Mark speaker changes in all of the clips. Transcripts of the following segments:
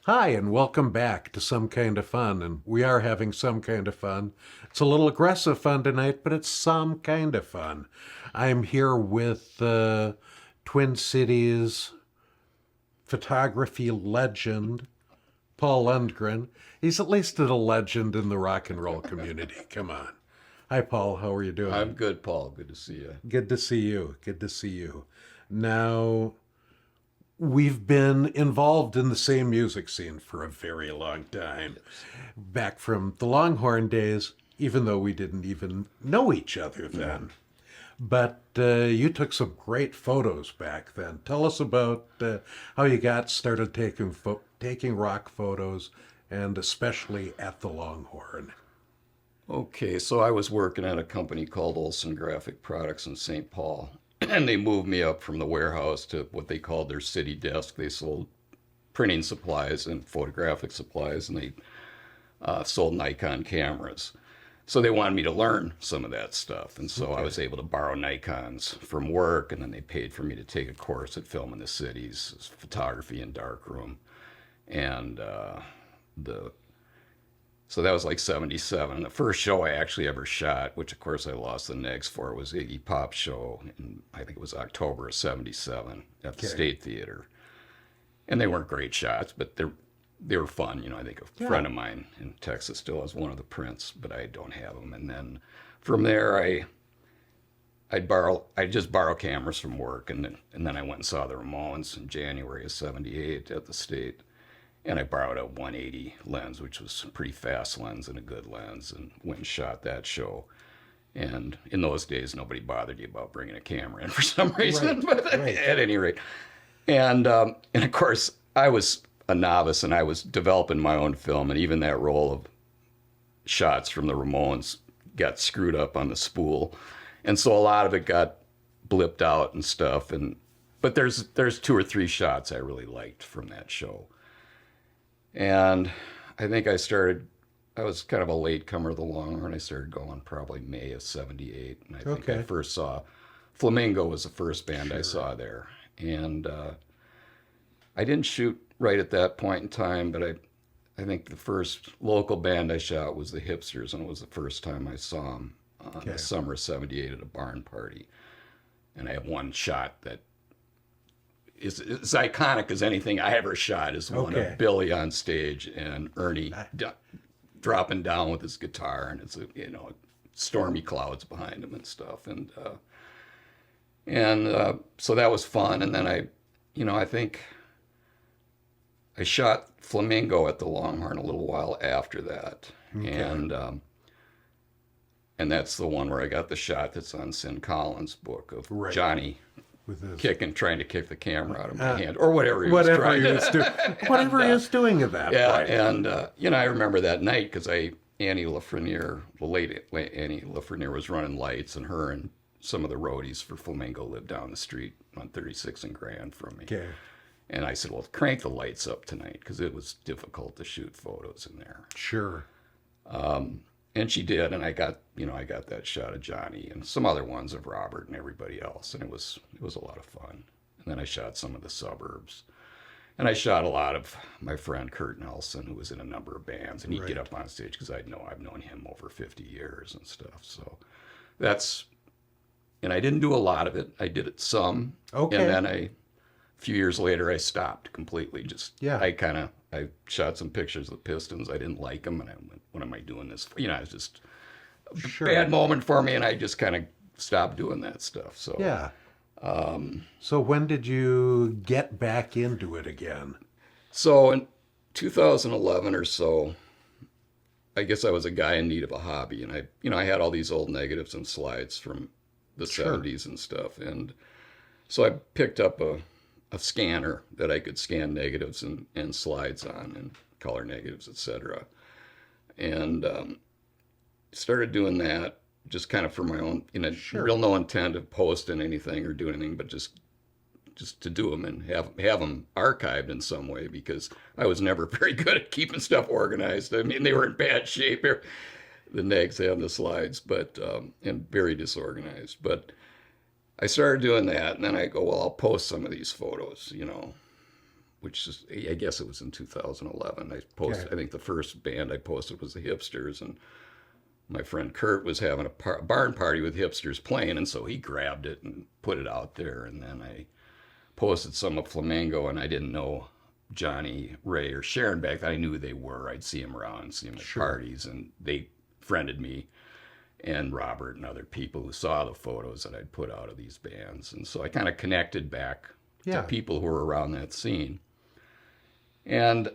Speaker 1: Hi, and welcome back to Some Kind of Fun. And we are having some kind of fun. It's a little aggressive fun tonight, but it's some kind of fun. I'm here with Twin Cities photography legend, Paul Lundgren. He's at least a legend in the rock and roll community. Come on. Hi, Paul. How are you
Speaker 2: I'm
Speaker 1: doing?
Speaker 2: good, Paul. Good to see you.
Speaker 1: Good to see you. Good to see you. Now, we've been involved in the same music scene for a very long time.
Speaker 2: Yes.
Speaker 1: Back from the Longhorn days, even though we didn't even know each other then. But you took some great photos back then. Tell us about how you got started taking rock photos, and especially at the Longhorn.
Speaker 2: Okay, so I was working at a company called Olson Graphic Products in St. Paul, and they moved me up from the warehouse to what they called their city desk. They sold printing supplies and photographic supplies, and they sold Nikon cameras. So they wanted me to learn some of that stuff, and so I
Speaker 1: Okay.
Speaker 2: was able to borrow Nikons from work, and then they paid for me to take a course at Film in the Cities, photography and darkroom, and the so that was like 77. The first show I actually ever shot, which of course I lost the negs for, was Iggy Pop's show. And I think it was October of 77 at the
Speaker 1: Okay.
Speaker 2: State Theater. And they weren't great shots, but they were fun. I think a
Speaker 1: Yeah.
Speaker 2: friend of mine in Texas still has one of the prints, but I don't have them. And then from there, I'd just borrow cameras from work. And then I went and saw the Ramones in January of 78 at the State. And I borrowed a 180 lens, which was a pretty fast lens and a good lens, and went and shot that show. And in those days, nobody bothered you about bringing a camera in for some reason,
Speaker 1: Right.
Speaker 2: but
Speaker 1: Right.
Speaker 2: at any rate. And of course, I was a novice and I was developing my own film, and even that roll of shots from the Ramones got screwed up on the spool. And so a lot of it got blipped out and stuff. But there's two or three shots I really liked from that show. And I think I was kind of a late comer to the Longhorn. I started going probably May of 78. And I think I
Speaker 1: Okay.
Speaker 2: first saw Flamingo was the first band I
Speaker 1: Sure.
Speaker 2: saw there. And I didn't shoot right at that point in time, but I think the first local band I shot was the Hipsters, and it was the first time I saw them in
Speaker 1: Okay.
Speaker 2: the summer of 78 at a barn party. And I have one shot that is as iconic as anything I ever shot is one
Speaker 1: Okay.
Speaker 2: of Billy on stage and Ernie
Speaker 1: I-
Speaker 2: dropping down with his guitar, and it's stormy clouds behind him and stuff, and so that was fun. And then I think I shot Flamingo at the Longhorn a little while after that,
Speaker 1: Okay.
Speaker 2: and that's the one where I got the shot that's on Sin Collins' book of
Speaker 1: Right.
Speaker 2: Johnny
Speaker 1: With this.
Speaker 2: trying to kick the camera out of my hand, or whatever he was
Speaker 1: Whatever
Speaker 2: trying
Speaker 1: he
Speaker 2: to.
Speaker 1: was doing, whatever he was doing at that
Speaker 2: Yeah,
Speaker 1: point.
Speaker 2: and I remember that night because Annie Lafreniere, the late Annie Lafreniere, was running lights, and her and some of the roadies for Flamingo lived down the street on 36 and Grand from me.
Speaker 1: Okay.
Speaker 2: And I said, well, crank the lights up tonight because it was difficult to shoot photos in there.
Speaker 1: Sure.
Speaker 2: And she did, and I got that shot of Johnny and some other ones of Robert and everybody else, and it was a lot of fun. And then I shot some of the suburbs, and I shot a lot of my friend Kurt Nelson, who was in a number of bands, and he'd get
Speaker 1: Right.
Speaker 2: up on stage because I've known him over 50 years and stuff. So that's, and I didn't do a lot of it. I did it some,
Speaker 1: Okay.
Speaker 2: and then a few years later I stopped completely.
Speaker 1: Yeah.
Speaker 2: I shot some pictures of the Pistons. I didn't like them, and I went, "What am I doing this for?" It was just
Speaker 1: Sure.
Speaker 2: bad moment for me, and I just kind of stopped doing that stuff. So
Speaker 1: Yeah. So when did you get back into it again?
Speaker 2: so in 2011 or so, I guess I was a guy in need of a hobby, and I had all these old negatives and slides from the
Speaker 1: Sure.
Speaker 2: 70s and stuff, and so I picked up a scanner that I could scan negatives and slides on, and color negatives, etc. And started doing that just kind of for my own,
Speaker 1: Sure.
Speaker 2: real no intent of posting anything or doing anything, but just to do them and have them archived in some way, because I was never very good at keeping stuff organized. I mean, they were in bad shape. The negs and the slides, but and very disorganized. But I started doing that, and then I go, well, I'll post some of these photos, which is, I guess it was in 2011. I posted,
Speaker 1: Okay.
Speaker 2: I think the first band I posted was the Hipsters, and my friend Kurt was having a barn party with hipsters playing, and so he grabbed it and put it out there. And then I posted some of Flamingo, and I didn't know Johnny, Ray, or Sharon back then. I knew who they were. I'd see them around, see them at parties, and they friended me, and Robert and other people who saw the photos that I'd put out of these bands. And so I kind of connected back to people who were around that scene. And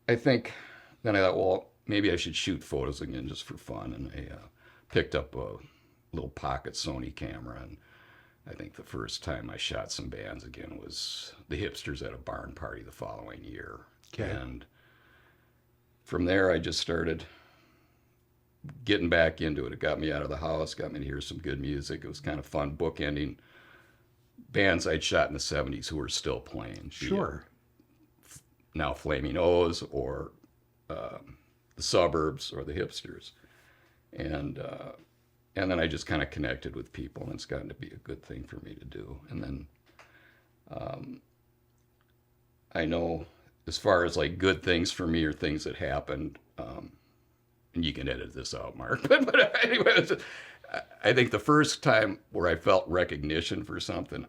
Speaker 2: I think then I thought, well, maybe I should shoot photos again just for fun. And I picked up a little pocket Sony camera. And I think the first time I shot some bands again was the Hipsters at a barn party the following year.
Speaker 1: Okay.
Speaker 2: And from there, I just started getting back into it. It got me out of the house, got me to hear some good music. It was kind of fun bookending bands I'd shot in the 70s who were still playing.
Speaker 1: Sure.
Speaker 2: Now Flaming O's or the Suburbs or the Hipsters. And then I just kind of connected with people, and it's gotten to be a good thing for me to do. And then I know as far as like good things for me or things that happened, and you can edit this out, Mark, but anyway, I think the first time where I felt recognition for something,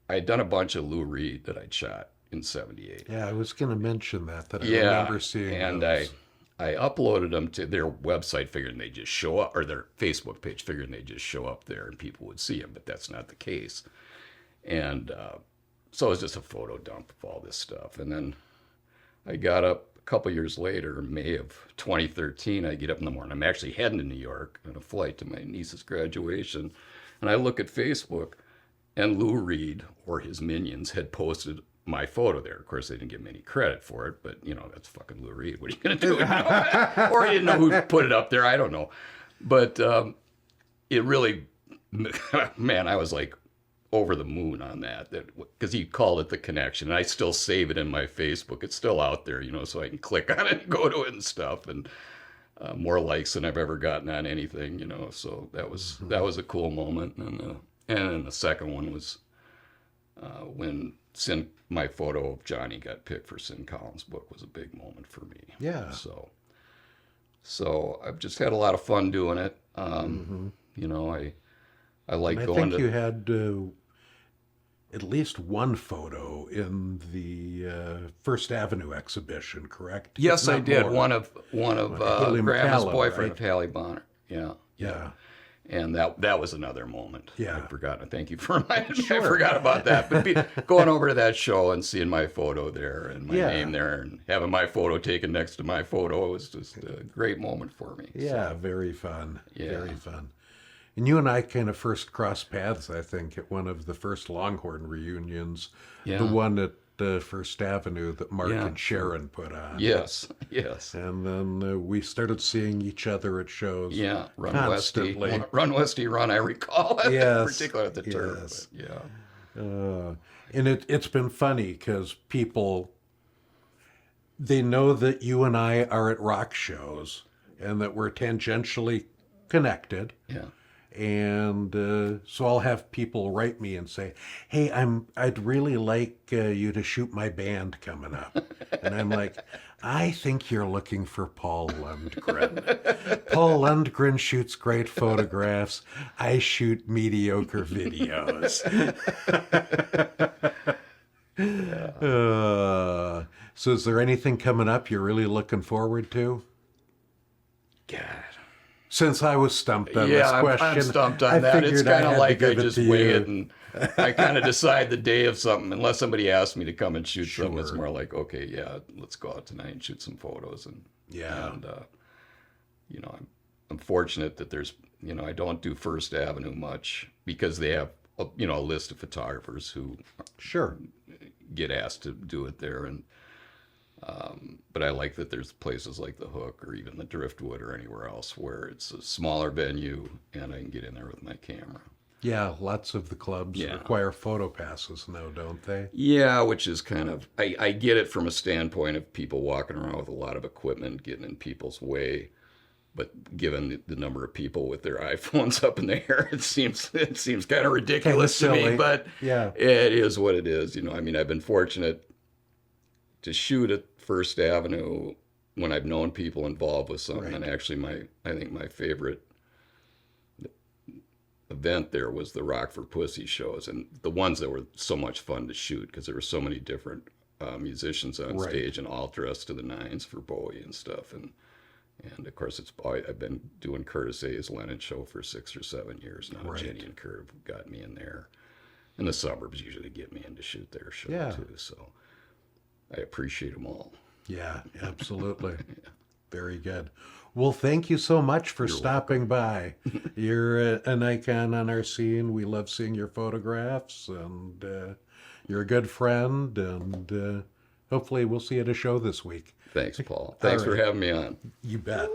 Speaker 2: I'd done a bunch of Lou Reed that I'd shot in 78.
Speaker 1: Yeah, I was going to mention that I remember seeing
Speaker 2: and
Speaker 1: those.
Speaker 2: I uploaded them to their website figuring they'd just show up, or their Facebook page figuring they'd just show up there and people would see them, but that's not the case. And so it was just a photo dump of all this stuff. And then I got up a couple years later, May of 2013, I get up in the morning. I'm actually heading to New York on a flight to my niece's graduation. And I look at Facebook, and Lou Reed or his minions had posted my photo there. Of course, they didn't give me any credit for it, but, you know, that's fucking Lou Reed. What are you going to do? You know? Or he didn't know who put it up there. I don't know. But it really, man, I was like over the moon on that because he called it The Connection. And I still save it in my Facebook. It's still out there, you know, so I can click on it and go to it and stuff. And more likes than I've ever gotten on anything, you know. So that was a cool moment. And then the second one was when my photo of Johnny got picked for Sin Collins' book was a big moment for me.
Speaker 1: Yeah.
Speaker 2: So I've just had a lot of fun doing it. You know, I like
Speaker 1: and
Speaker 2: going
Speaker 1: I think
Speaker 2: to.
Speaker 1: you had at least one photo in the First Avenue exhibition, correct?
Speaker 2: Yes,
Speaker 1: If
Speaker 2: I
Speaker 1: not
Speaker 2: did.
Speaker 1: more.
Speaker 2: One of
Speaker 1: Haley
Speaker 2: Grandma's
Speaker 1: McCallum,
Speaker 2: boyfriend
Speaker 1: right?
Speaker 2: of Hallie Bonner. Yeah.
Speaker 1: Yeah.
Speaker 2: And that was another moment.
Speaker 1: Yeah.
Speaker 2: I forgot. Thank you for reminding me. I forgot about that. But going over to that show and seeing my photo there and my name there and having my photo taken next to my photo was just a great moment for me.
Speaker 1: Yeah, very fun.
Speaker 2: Yeah.
Speaker 1: Very fun. And you and I kind of first crossed paths, I think, at one of the first Longhorn reunions,
Speaker 2: Yeah.
Speaker 1: the one at First Avenue that Mark
Speaker 2: Yeah.
Speaker 1: and Sharon put on.
Speaker 2: Yes.
Speaker 1: And then we started seeing each other at shows.
Speaker 2: Yeah.
Speaker 1: constantly.
Speaker 2: Run Westy Run, I recall.
Speaker 1: Yes,
Speaker 2: Particularly at the turf.
Speaker 1: yes.
Speaker 2: But yeah.
Speaker 1: And it's been funny because people, they know that you and I are at rock shows and that we're tangentially connected.
Speaker 2: Yeah.
Speaker 1: And so I'll have people write me and say, "Hey, I'd really like you to shoot my band coming up." And I'm like, "I think you're looking for Paul Lundgren. Paul Lundgren shoots great photographs. I shoot mediocre videos." So is there anything coming up you're really looking forward to?
Speaker 2: God.
Speaker 1: Since I was stumped on this question,
Speaker 2: I'm stumped on
Speaker 1: I
Speaker 2: that. It's
Speaker 1: figured
Speaker 2: kind
Speaker 1: had
Speaker 2: of
Speaker 1: to
Speaker 2: like I
Speaker 1: give it
Speaker 2: just
Speaker 1: to
Speaker 2: wing
Speaker 1: you.
Speaker 2: it, and I kind of decide the day of something. Unless somebody asks me to come and shoot something, it's
Speaker 1: Sure.
Speaker 2: more like, okay, yeah, let's go out tonight and shoot some photos. And
Speaker 1: Yeah.
Speaker 2: you know, I'm fortunate that there's, you know, I don't do First Avenue much because they have, a list of photographers who
Speaker 1: Sure.
Speaker 2: get asked to do it there. And but I like that there's places like the Hook or even the Driftwood or anywhere else where it's a smaller venue and I can get in there with my camera.
Speaker 1: Yeah, lots of the clubs
Speaker 2: Yeah.
Speaker 1: require photo passes now, don't they?
Speaker 2: Yeah, which is kind of, I get it from a standpoint of people walking around with a lot of equipment getting in people's way. But given the number of people with their iPhones up in the air, it seems kind of ridiculous to me.
Speaker 1: silly.
Speaker 2: But
Speaker 1: Yeah.
Speaker 2: it is what it is. You know, I mean, I've been fortunate to shoot at First Avenue when I've known people involved with something.
Speaker 1: Right.
Speaker 2: And actually, I think my favorite event there was the Rock for Pussy shows, and the ones that were so much fun to shoot because there were so many different musicians on
Speaker 1: Right.
Speaker 2: stage and all dressed to the nines for Bowie and stuff. And of course, I've been doing Curtis A's Lennon show for 6 or 7 years now.
Speaker 1: Right.
Speaker 2: Jenny and Curve got me in there, and the suburbs usually get me in to shoot their show
Speaker 1: Yeah.
Speaker 2: too. So I appreciate them all.
Speaker 1: Yeah, absolutely. Very good. Well, thank you so much for stopping by. You're an icon on our scene. We love seeing your photographs, and you're a good friend, and hopefully we'll see you at a show this week.
Speaker 2: Thanks, Paul. Thanks for
Speaker 1: right.
Speaker 2: having me on.
Speaker 1: You bet.